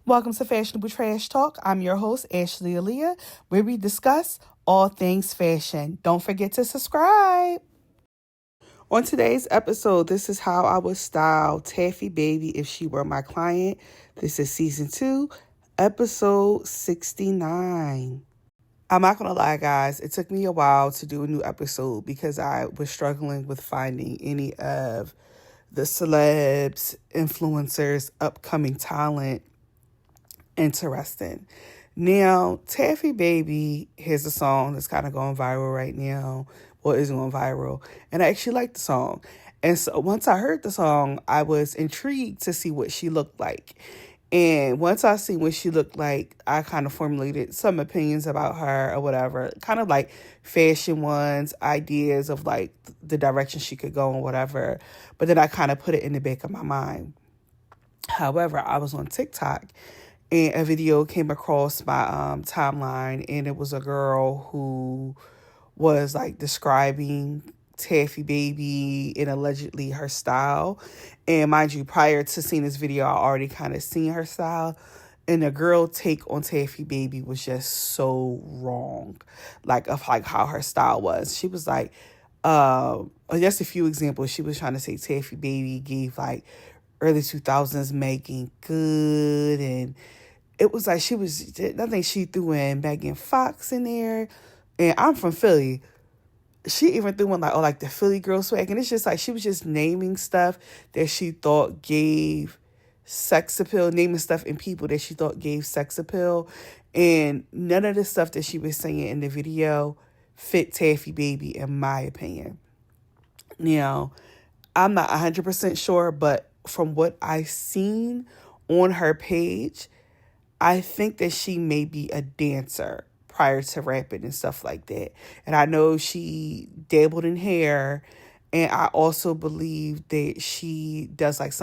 Welcome to Fashionable Trash Talk. I'm your host, Aliyah, where we discuss all things fashion. Don't forget to subscribe. On today's episode, this is how I would style Taffy Babii if she were my client. This is season 2, episode 69. I'm not going to lie, guys. It took me a while to do a new episode because I was struggling with finding any of the celebs, influencers, upcoming talent interesting. Now, Taffy Babii has a song that's kind of going viral right now, or is going viral, and I actually like the song. And so once I heard the song, I was intrigued to see what she looked like. And once I see what she looked like, I kind of formulated some opinions about her or whatever, kind of like fashion ones, ideas of like the direction she could go and whatever. But then I kind of put it in the back of my mind. However, I was on TikTok and a video came across my timeline, and it was a girl who was like describing Taffy Babii and allegedly her style. And mind you, prior to seeing this video, I already kind of seen her style. And the girl take on Taffy Babii was just so wrong, like of like how her style was. She was like, just a few examples. She was trying to say Taffy Babii gave like early 2000s Megan Good, and it was like I think she threw in Megan Fox in there. And I'm from Philly. She even threw in like the Philly girl swag. And it's just like she was just naming stuff that she thought gave sex appeal, naming stuff and people that she thought gave sex appeal. And none of the stuff that she was saying in the video fit Taffy Babii, in my opinion. Now, I'm not 100% sure, but from what I've seen on her page, I think that she may be a dancer prior to rapping and stuff like that. And I know she dabbled in hair. And I also believe that she does like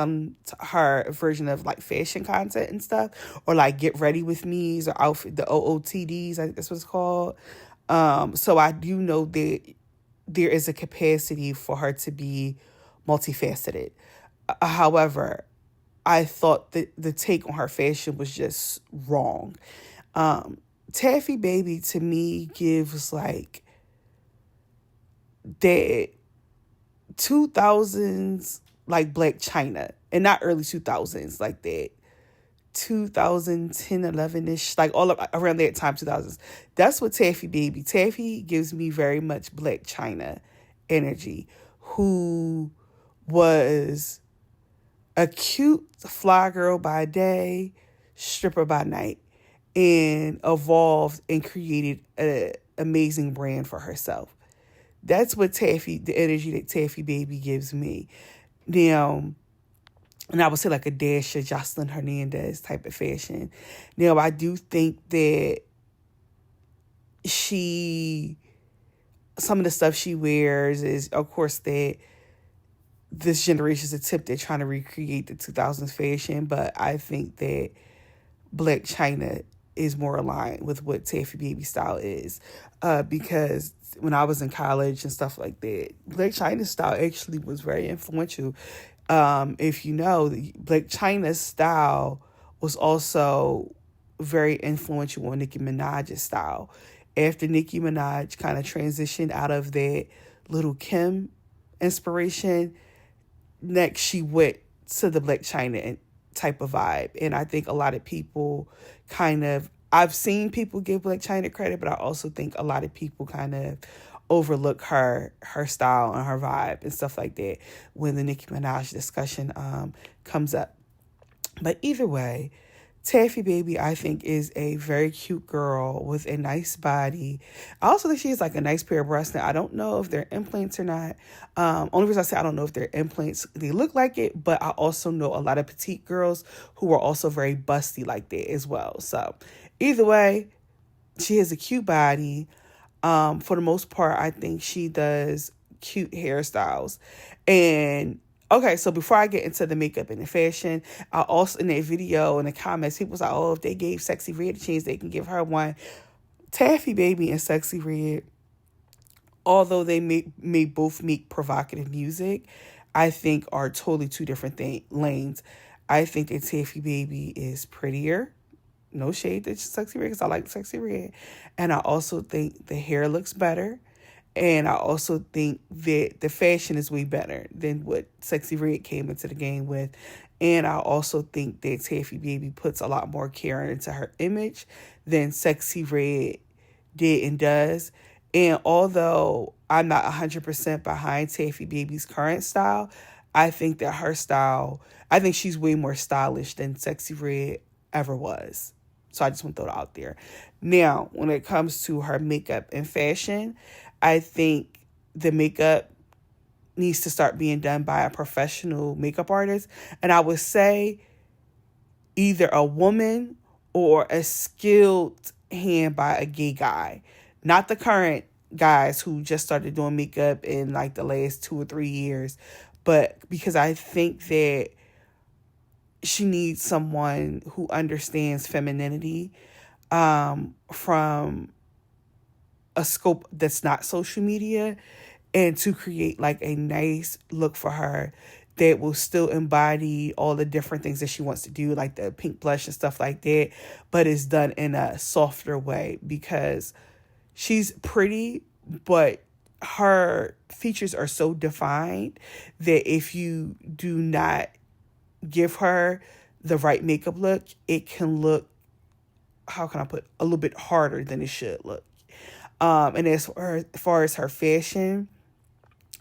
her version of like fashion content and stuff. Or like get ready with me's or outfit, the OOTDs, I think that's what it's called. So I do know that there is a capacity for her to be multifaceted. However, I thought that the take on her fashion was just wrong. Taffy Babii to me gives like that 2000s like Black China, and not early 2000s, like that 2010, 11-ish, like all around that time, 2000s. That's what Taffy Babii. Taffy gives me very much Black China energy, who was a cute fly girl by day, stripper by night, and evolved and created an amazing brand for herself. That's what the energy that Taffy Babii gives me. Now, and I would say like a dash of Jocelyn Hernandez type of fashion. Now, I do think that some of the stuff she wears is, of course, that this generation's attempt at trying to recreate the 2000s fashion, but I think that Black China is more aligned with what Taffy Babii style is, because when I was in college and stuff like that, Black China style actually was very influential. If you know, Black China's style was also very influential on Nicki Minaj's style. After Nicki Minaj kind of transitioned out of that Little Kim inspiration, next she went to the Black China type of vibe. And I think a lot of people I've seen people give Black China credit, but I also think a lot of people kind of overlook her style and her vibe and stuff like that when the Nicki Minaj discussion comes up. But either way, Taffy Babii, I think, is a very cute girl with a nice body. I also think she has like a nice pair of breasts. Now, I don't know if they're implants or not. Only reason I say I don't know if they're implants, they look like it, but I also know a lot of petite girls who are also very busty like that as well. So either way, she has a cute body. For the most part, I think she does cute hairstyles. And okay, so before I get into the makeup and the fashion, I also, in that video, in the comments, people was like, oh, if they gave Sexy Red a chance, they can give her one. Taffy Babii and Sexy Red, although they may both make provocative music, I think are totally two different lanes. I think that Taffy Babii is prettier. No shade to Sexy Red because I like Sexy Red. And I also think the hair looks better. And I also think that the fashion is way better than what Sexy Red came into the game with. And I also think that Taffy Babii puts a lot more care into her image than Sexy Red did and does. And although I'm not 100% behind Taffy Babie's current style, I think that her style, I think she's way more stylish than Sexy Red ever was. So I just want to throw it out there. Now, when it comes to her makeup and fashion, I think the makeup needs to start being done by a professional makeup artist. And I would say either a woman or a skilled hand by a gay guy. Not the current guys who just started doing makeup in like the last 2 or 3 years. But because I think that she needs someone who understands femininity from a scope that's not social media, and to create like a nice look for her that will still embody all the different things that she wants to do, like the pink blush and stuff like that, but it's done in a softer way because she's pretty, but her features are so defined that if you do not give her the right makeup look, it can look, how can I put, a little bit harder than it should look. And as far as her fashion,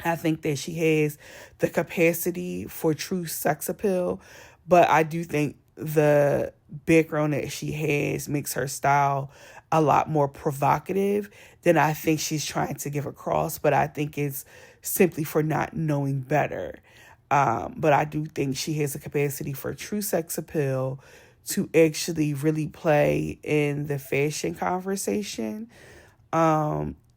I think that she has the capacity for true sex appeal, but I do think the background that she has makes her style a lot more provocative than I think she's trying to give across, but I think it's simply for not knowing better. But I do think she has a capacity for true sex appeal to actually really play in the fashion conversation.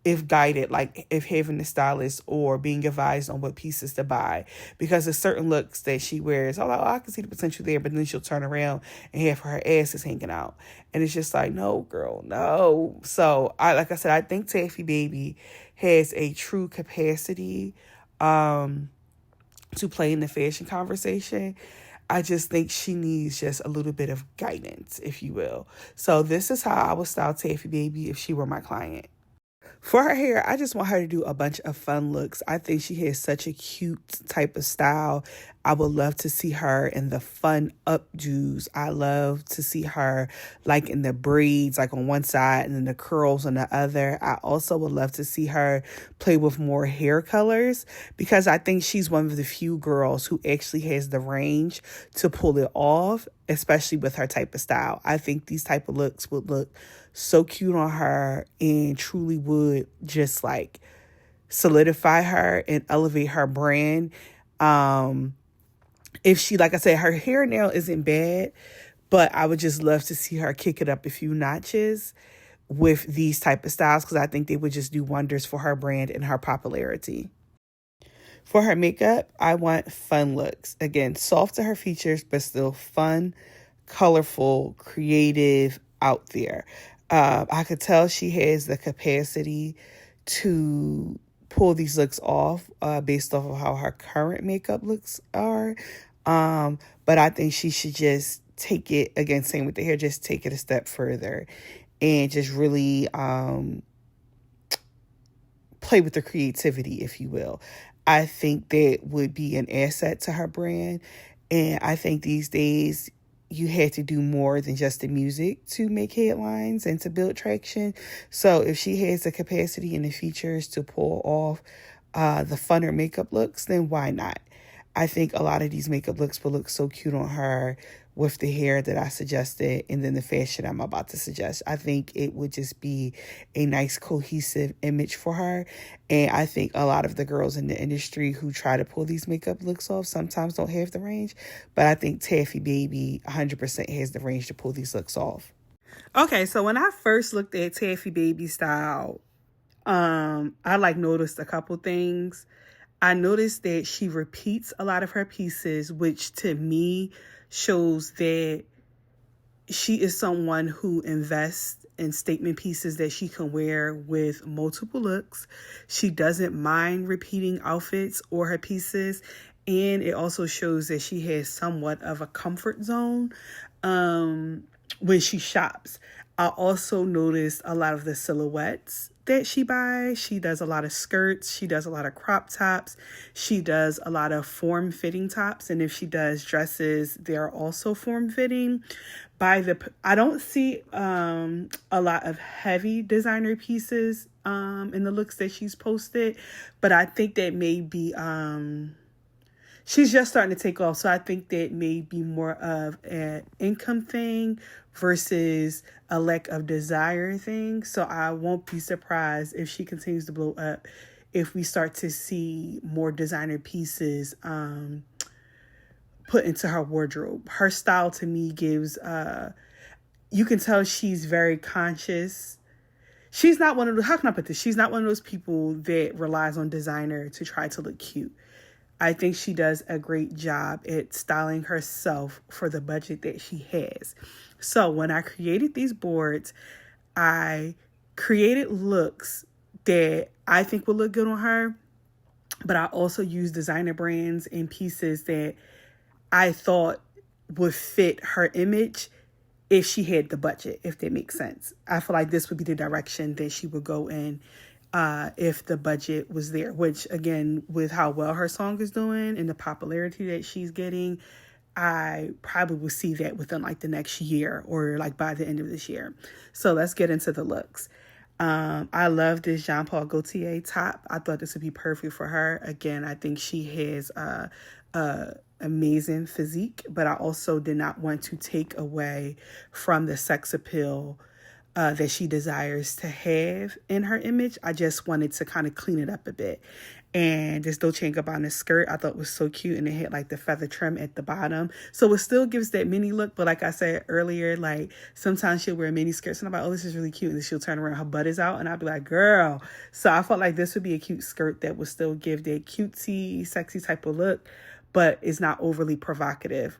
If guided, like if having a stylist or being advised on what pieces to buy, because there's certain looks that she wears, oh, I can see the potential there, but then she'll turn around and have her ass is hanging out, and it's just like, no, girl, no. So like I said, I think Taffy Babii has a true capacity to play in the fashion conversation. I just think she needs just a little bit of guidance, if you will. So this is how I would style Taffy Babii if she were my client. For her hair, I just want her to do a bunch of fun looks. I think she has such a cute type of style. I would love to see her in the fun updos. I love to see her like in the braids, like on one side and then the curls on the other. I also would love to see her play with more hair colors because I think she's one of the few girls who actually has the range to pull it off, especially with her type of style. I think these type of looks would look so cute on her and truly would just like solidify her and elevate her brand. If she, like I said, her hair now isn't bad, but I would just love to see her kick it up a few notches with these type of styles because I think they would just do wonders for her brand and her popularity. For her makeup, I want fun looks. Again, soft to her features, but still fun, colorful, creative, out there. I could tell she has the capacity to pull these looks off based off of how her current makeup looks are. But I think she should just take it, again, same with the hair, just take it a step further and just really play with the creativity, if you will. I think that would be an asset to her brand. And I think these days you had to do more than just the music to make headlines and to build traction. So if she has the capacity and the features to pull off the funner makeup looks, then why not? I think a lot of these makeup looks will look so cute on her with the hair that I suggested and then the fashion I'm about to suggest. I think it would just be a nice cohesive image for her. And I think a lot of the girls in the industry who try to pull these makeup looks off sometimes don't have the range. But I think Taffy Babii 100% has the range to pull these looks off. Okay, so when I first looked at Taffy Babii style, I like noticed a couple things. I noticed that she repeats a lot of her pieces, which to me shows that she is someone who invests in statement pieces that she can wear with multiple looks. She doesn't mind repeating outfits or her pieces. And it also shows that she has somewhat of a comfort zone when she shops. I also noticed a lot of the silhouettes that she buys. She does a lot of skirts. She does a lot of crop tops. She does a lot of form-fitting tops. And if she does dresses, they're also form-fitting. I don't see a lot of heavy designer pieces in the looks that she's posted, but I think that may be she's just starting to take off. So I think that may be more of an income thing versus a lack of desire thing. So I won't be surprised if she continues to blow up, if we start to see more designer pieces put into her wardrobe. Her style to me gives, you can tell she's very conscious. She's not one of those, how can I put this? She's not one of those people that relies on designer to try to look cute. I think she does a great job at styling herself for the budget that she has. So when I created these boards, I created looks that I think will look good on her, but I also used designer brands and pieces that I thought would fit her image if she had the budget, if that makes sense. I feel like this would be the direction that she would go in if the budget was there, which again, with how well her song is doing and the popularity that she's getting, I probably will see that within like the next year or like by the end of this year. So let's get into the looks. I love this Jean Paul Gaultier top. I thought this would be perfect for her. Again, I think she has amazing physique, but I also did not want to take away from the sex appeal that she desires to have in her image. I just wanted to kind of clean it up a bit. And this Dolce & Gabbana skirt I thought was so cute, and it had like the feather trim at the bottom. So it still gives that mini look, but like I said earlier, like sometimes she'll wear mini skirts and I'm like, oh, this is really cute. And then she'll turn around, her butt is out, and I'll be like, girl. So I felt like this would be a cute skirt that would still give that cutesy, sexy type of look, but is not overly provocative.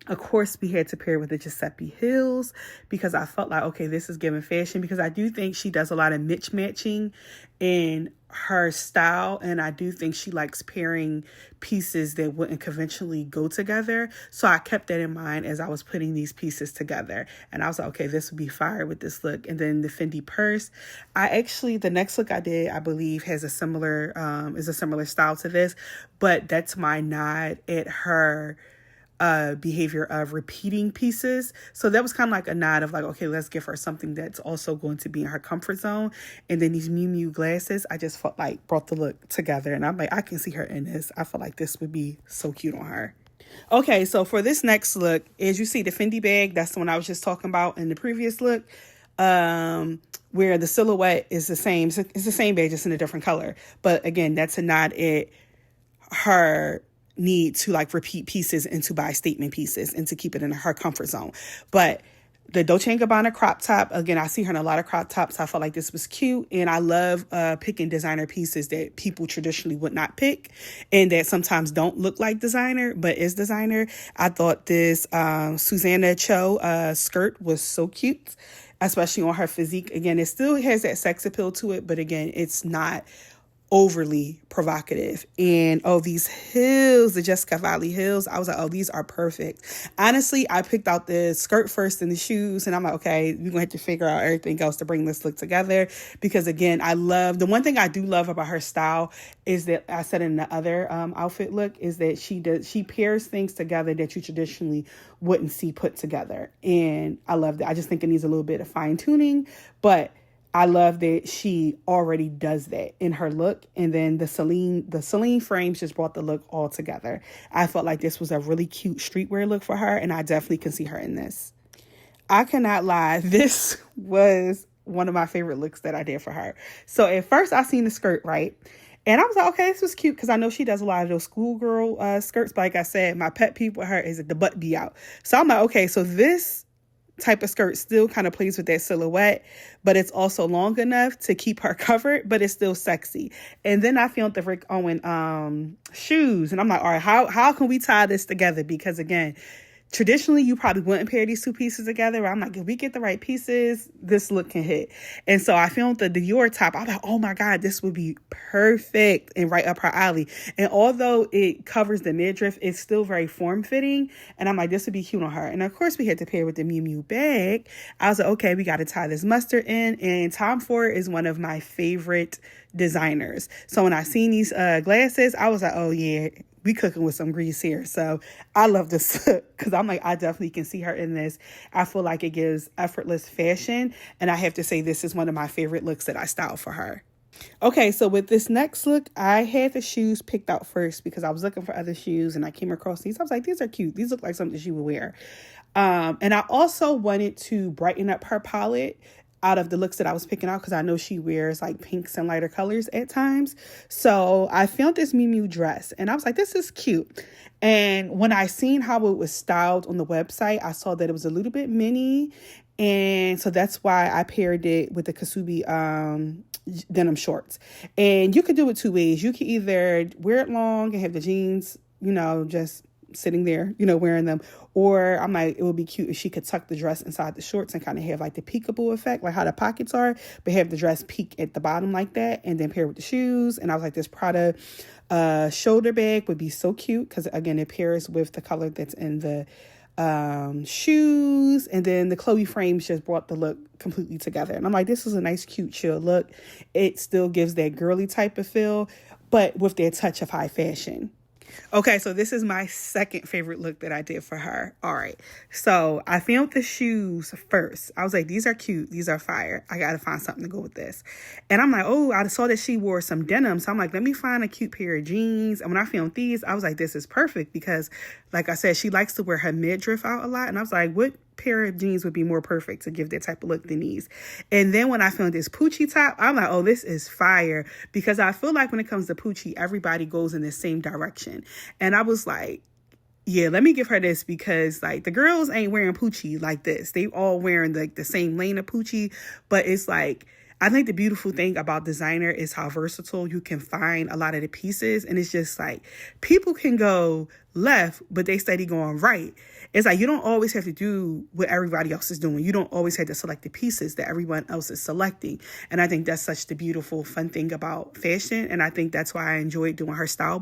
Of course, we had to pair it with the Giuseppe heels because I felt like, okay, this is giving fashion, because I do think she does a lot of matching in her style. And I do think she likes pairing pieces that wouldn't conventionally go together. So I kept that in mind as I was putting these pieces together. And I was like, okay, this would be fire with this look. And then the Fendi purse. The next look I did, I believe has is a similar style to this, but that's my nod at her behavior of repeating pieces. So that was kind of like a nod of like, okay, let's give her something that's also going to be in her comfort zone. And then these Miu Miu glasses, I just felt like brought the look together. And I'm like, I can see her in this. I feel like this would be so cute on her. Okay, so for this next look, as you see the Fendi bag, that's the one I was just talking about in the previous look, where the silhouette is the same. It's the same bag, just in a different color. But again, that's a nod at her need to like repeat pieces and to buy statement pieces and to keep it in her comfort zone. But the Dolce & Gabbana crop top, again, I see her in a lot of crop tops. I felt like this was cute, and I love picking designer pieces that people traditionally would not pick and that sometimes don't look like designer but is designer. I thought this Susanna Cho skirt was so cute, especially on her physique. Again, it still has that sex appeal to it, but again, it's not overly provocative. And these heels, the Jessica Cavalli heels, I was like, oh, these are perfect. Honestly, I picked out the skirt first and the shoes, and I'm like, okay, we're gonna have to figure out everything else to bring this look together, because again, the one thing I do love about her style is that I said in the other outfit look is that she pairs things together that you traditionally wouldn't see put together, and I love that. I just think it needs a little bit of fine tuning, but I love that she already does that in her look. And then the Celine frames just brought the look all together. I felt like this was a really cute streetwear look for her, and I definitely can see her in this. I cannot lie, this was one of my favorite looks that I did for her. So at first I seen the skirt, right? And I was like, okay, this was cute, because I know she does a lot of those schoolgirl skirts. But like I said, my pet peeve with her is that the butt be out. So I'm like, okay, so this type of skirt still kind of plays with that silhouette, but it's also long enough to keep her covered, but it's still sexy. And then I found the Rick Owen shoes, and I'm like, all right, how can we tie this together? Because again, traditionally, you probably wouldn't pair these two pieces together. But I'm like, if we get the right pieces, this look can hit. And so I filmed the Dior top. I was like, oh my God, this would be perfect and right up her alley. And although it covers the midriff, it's still very form-fitting. And I'm like, this would be cute on her. And of course, we had to pair with the Miu Miu bag. I was like, okay, we got to tie this mustard in. And Tom Ford is one of my favorite designers. So when I seen these glasses, I was like, oh yeah, we cooking with some grease here. So I love this because I'm like, I definitely can see her in this. I feel like it gives effortless fashion. And I have to say, this is one of my favorite looks that I styled for her. Okay, so with this next look, I had the shoes picked out first because I was looking for other shoes and I came across these. I was like, these are cute. These look like something she would wear. And I also wanted to brighten up her palette out of the looks that I was picking out because I know she wears like pinks and lighter colors at times. So I found this Miu Miu dress and I was like, this is cute. And when I seen how it was styled on the website, I saw that it was a little bit mini. And so that's why I paired it with the Kasubi denim shorts. And you could do it two ways. You could either wear it long and have the jeans, just sitting there, wearing them. Or I'm like, it would be cute if she could tuck the dress inside the shorts and kind of have like the peekaboo effect, like how the pockets are, but have the dress peek at the bottom like that and then pair with the shoes. And I was like, this Prada shoulder bag would be so cute because, again, it pairs with the color that's in the shoes. And then the Chloe frames just brought the look completely together. And I'm like, this is a nice, cute, chill look. It still gives that girly type of feel, but with their touch of high fashion. Okay, so this is my second favorite look that I did for her. All right, so I filmed the shoes first. I was like, these are cute. These are fire. I got to find something to go with this. And I'm like, oh, I saw that she wore some denim. So I'm like, let me find a cute pair of jeans. And when I filmed these, I was like, this is perfect because, like I said, she likes to wear her midriff out a lot. And I was like, what pair of jeans would be more perfect to give that type of look than these? And then when I found this Poochie top, I'm like, oh, this is fire, because I feel like when it comes to Poochie, everybody goes in the same direction. And I was like, yeah, let me give her this because like the girls ain't wearing Poochie like this. They all wearing like the same lane of Poochie, but it's like, I think the beautiful thing about designer is how versatile you can find a lot of the pieces. And it's just like people can go left, but they steady going right. It's like you don't always have to do what everybody else is doing. You don't always have to select the pieces that everyone else is selecting. And I think that's such the beautiful, fun thing about fashion. And I think that's why I enjoyed doing her style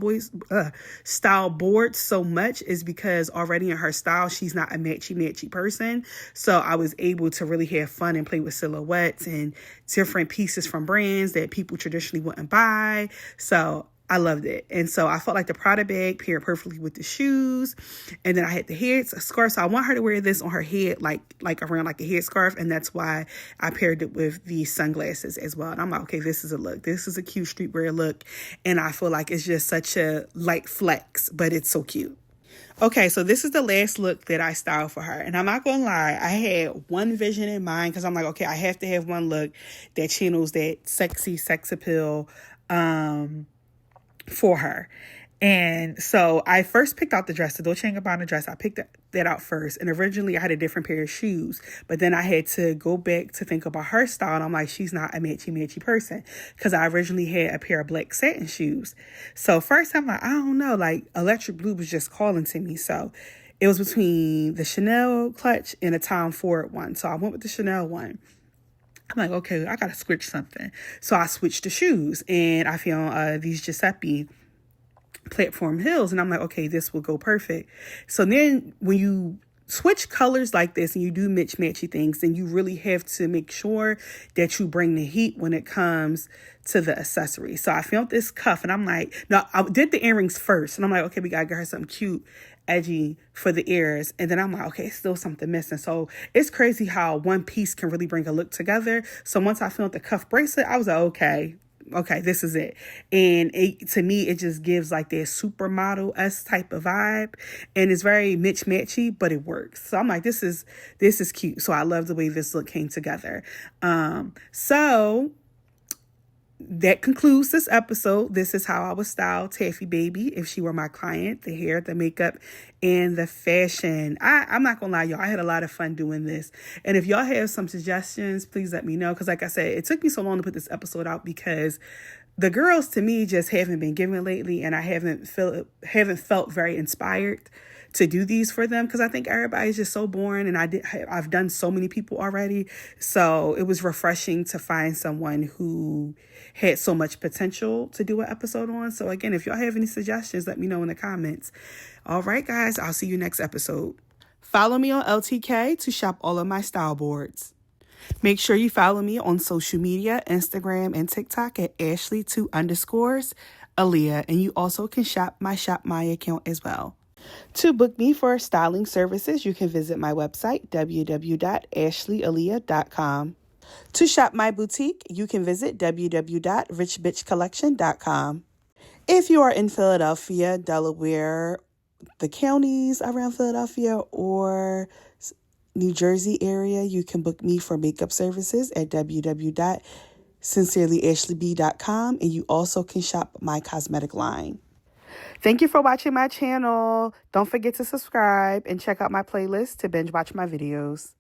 board so much, is because already in her style, she's not a matchy person. So I was able to really have fun and play with silhouettes and different pieces from brands that people traditionally wouldn't buy. So I loved it. And so I felt like the Prada bag paired perfectly with the shoes. And then I had the head scarf. So I want her to wear this on her head, like around like a headscarf. And that's why I paired it with the sunglasses as well. And I'm like, okay, this is a look. This is a cute streetwear look. And I feel like it's just such a light flex, but it's so cute. Okay, so this is the last look that I styled for her. And I'm not going to lie, I had one vision in mind because I'm like, okay, I have to have one look that channels that sexy sex appeal for her. And so I first picked out the dress, the Dolce & Gabbana dress. I picked that out first. And originally I had a different pair of shoes. But then I had to go back to think about her style. And I'm like, she's not a matchy person. Because I originally had a pair of black satin shoes. So first I'm like, I don't know. Like electric blue was just calling to me. So it was between the Chanel clutch and a Tom Ford one. So I went with the Chanel one. I'm like, okay, I got to switch something. So I switched the shoes and I found these Giuseppe platform heels. And I'm like, okay, this will go perfect. So then when you switch colors like this and you do matchy things, then you really have to make sure that you bring the heat when it comes to the accessory. So I found this cuff and I'm like, no, I did the earrings first. And I'm like, okay, we got to get her something cute, edgy for the ears. And then I'm like, okay, still something missing. So it's crazy how one piece can really bring a look together. So once I found the cuff bracelet, I was like, okay, this is it. And to me, it just gives like that supermodel-esque type of vibe. And it's very matchy, but it works. So I'm like, this is cute. So I love the way this look came together. So that concludes this episode. This is how I would style Taffy Babii if she were my client. The hair, the makeup, and the fashion. I'm not gonna lie, y'all, I had a lot of fun doing this. And if y'all have some suggestions, please let me know. Because like I said, it took me so long to put this episode out because the girls to me just haven't been given lately, and I haven't felt very inspired to do these for them, because I think everybody's just so boring, and I've done so many people already. So it was refreshing to find someone who had so much potential to do an episode on. So again, if y'all have any suggestions, let me know in the comments. All right, guys, I'll see you next episode. Follow me on LTK to shop all of my style boards. Make sure you follow me on social media, Instagram and TikTok at Ashley2_Aliyah. And you also can shop my Shop My account as well. To book me for styling services, you can visit my website, www.ashleyaliyah.com. To shop my boutique, you can visit www.richbitchcollection.com. If you are in Philadelphia, Delaware, the counties around Philadelphia, or New Jersey area, you can book me for makeup services at www.sincerelyashleyb.com, and you also can shop my cosmetic line. Thank you for watching my channel. Don't forget to subscribe and check out my playlist to binge watch my videos.